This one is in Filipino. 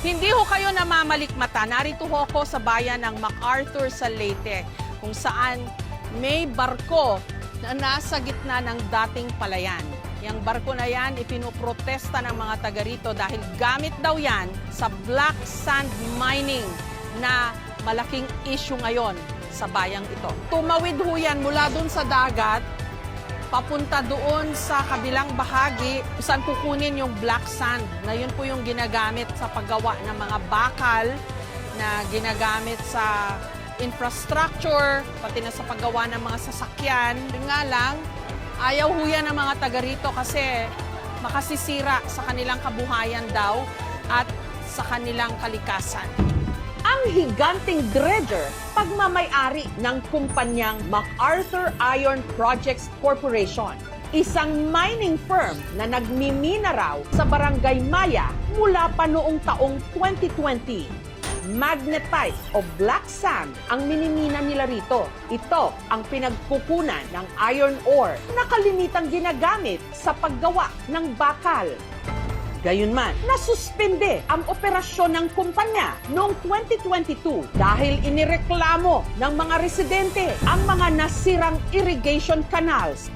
Hindi ho kayo namamalikmata. Narito ho ako sa bayan ng MacArthur sa Leyte, kung saan may barko na nasa gitna ng dating palayan. Yang barko na yan, ipinoprotesta ng mga taga rito dahil gamit daw yan sa black sand mining na malaking issue ngayon sa bayang ito. Tumawid ho yan mula dun sa dagat, papunta doon sa kabilang bahagi saan kukunin yung black sand na yun po yung ginagamit sa paggawa ng mga bakal na ginagamit sa infrastructure, pati na sa paggawa ng mga sasakyan. Nga lang, ayaw ho yan ng mga taga rito kasi makasisira sa kanilang kabuhayan daw at sa kanilang kalikasan. Ang higanting dredger, pagmamay-ari ng kumpanyang MacArthur Iron Projects Corporation, isang mining firm na nagmimina raw sa Barangay Maya mula pa noong taong 2020. Magnetite o black sand ang minimina nila rito. Ito ang pinagkukunan ng iron ore na kalimitang ginagamit sa paggawa ng bakal. Gayunman, nasuspende ang operasyon ng kumpanya noong 2022 dahil inireklamo ng mga residente ang mga nasirang irrigation canals.